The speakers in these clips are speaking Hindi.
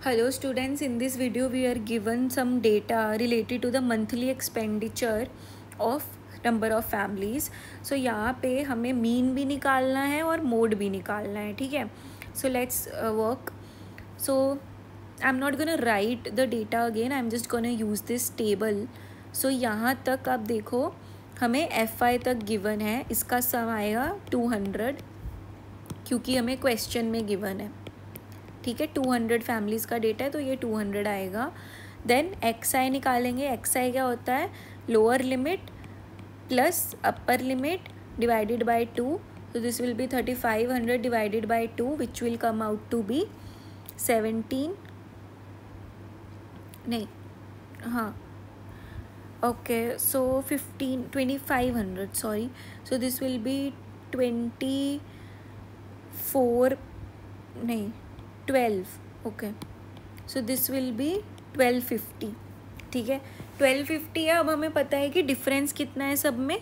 Hello students, in this video we are given some data related to the monthly expenditure of number of families. So यहाँ पे हमें मीन भी निकालना है और मोड भी निकालना है, ठीक है. So let's work. So I'm not gonna write the data again, I'm just gonna use this table. So यहाँ तक आप देखो हमें FI तक गिवन है, इसका सम आएगा 200 क्योंकि हमें क्वेश्चन में गिवन है, ठीक है. 200 फैमिलीज़ का डेटा है तो ये 200 आएगा. देन XI निकालेंगे. XI क्या होता है? Lower limit plus upper limit divided by 2. तो this will be 3500 divided by 2 which will come out to be 17 नहीं हाँ okay so 2500 sorry. So this will be 24 नहीं 12. Okay so this will be 1250, ठीक है. 1250 है. अब हमें पता है कि डिफरेंस कितना है, सब में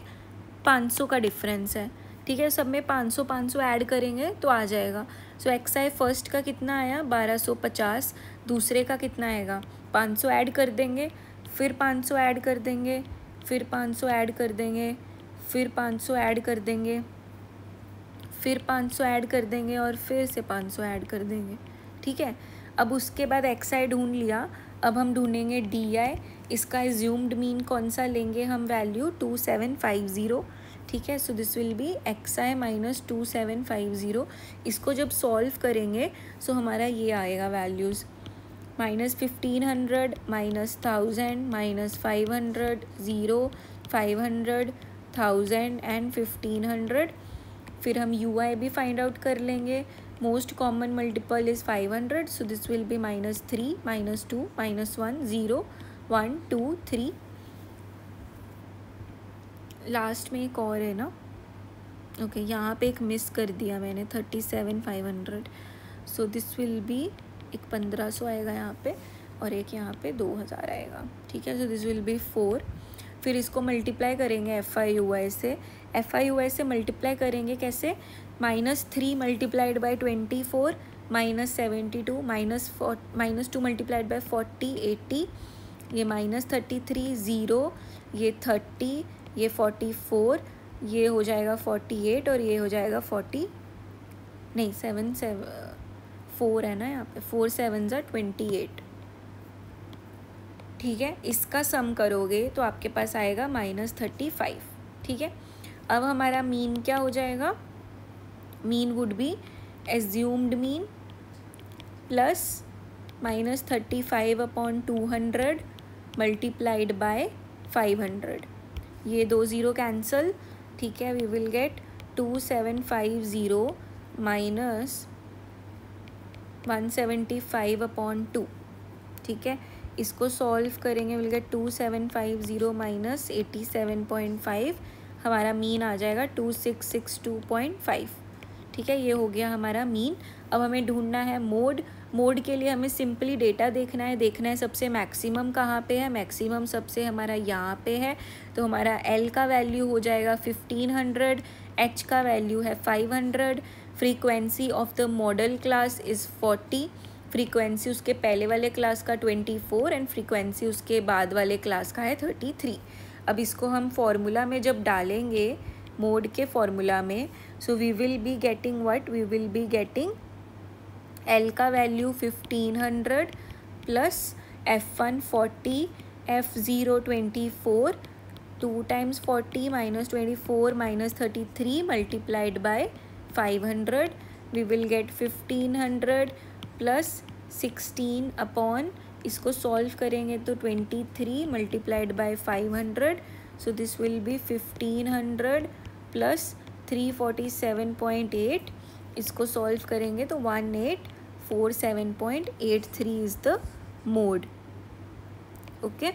500 का डिफरेंस है, ठीक है. सब में 500 ऐड करेंगे तो आ जाएगा. सो XI फर्स्ट का कितना आया 1250, दूसरे का कितना आएगा 500 ऐड कर देंगे, फिर 500 ऐड कर देंगे, फिर 500 ऐड कर देंगे, फिर 500 ऐड कर देंगे, फिर 500 ऐड कर देंगे और फिर से 500 ऐड कर देंगे, ठीक है. अब उसके बाद XI ढूंढ लिया. अब हम ढूंढेंगे DI. इसका एज्यूम्ड मीन कौन सा लेंगे हम, वैल्यू 2750, ठीक है. सो this will B XI minus 2750. इसको जब सॉल्व करेंगे सो हमारा ये आएगा वैल्यूज़ -1500 -1000 -500 0 500 1000 एंड 1500. फिर हम UI भी फाइंड आउट कर लेंगे. Most common multiple is 500. So this will B -3 -2 -1 0 1 2 3. Last में एक और है ना, ओके यहाँ पे एक मिस कर दिया मैंने 37,500. सो दिस विल बी एक 1500 आएगा यहाँ पे और एक यहाँ पे 2000 आएगा, ठीक है. सो दिस विल बी 4. फिर इसको मल्टीप्लाई करेंगे FI/UI से. FI/UI से मल्टीप्लाई करेंगे कैसे, -3 मल्टीप्लाइड बाई 24 -72 -2 मल्टीप्लाइड बाई 40 80, ये -33 0, ये 30, ये 44, ये हो जाएगा 48 और ये हो जाएगा 40 नहीं 7 4 है ना यहाँ पे, 4 7 28, ठीक है. इसका सम करोगे तो आपके पास आएगा -35, ठीक है. अब हमारा मीन क्या हो जाएगा, mean would be assumed mean plus -35/200 multiplied by 500. ये 2 0 कैंसल, ठीक है. वी विल गेट 2750 माइनस 175/2, ठीक है. इसको सॉल्व करेंगे विल गेट 2750 माइनस 87.5. हमारा मीन आ जाएगा 2662.5, ठीक है. ये हो गया हमारा मीन. अब हमें ढूंढना है मोड. मोड के लिए हमें सिंपली डेटा देखना है सबसे मैक्सिमम कहाँ पे है. मैक्सिमम सबसे हमारा यहाँ पे है, तो हमारा L का वैल्यू हो जाएगा 1500, H का वैल्यू है 500. Frequency of the model class is 40. Frequency उसके पहले वाले क्लास का 24 एंड फ्रीक्वेंसी उसके बाद वाले क्लास का है 33. अब इसको हम फॉर्मूला में जब डालेंगे, मोड के फॉर्मूला में, so we will be getting what, we will be getting L का value 1500 plus F1 40 F0 24 2 times 40 -24 -33 multiplied by 500. We will get 1500 plus 16 upon, इसको सॉल्व करेंगे तो 23 multiplied by 500. So this will be 1500 plus 347.8. इसको सॉल्व करेंगे तो 1847.83 इज़ द मोड, ओके.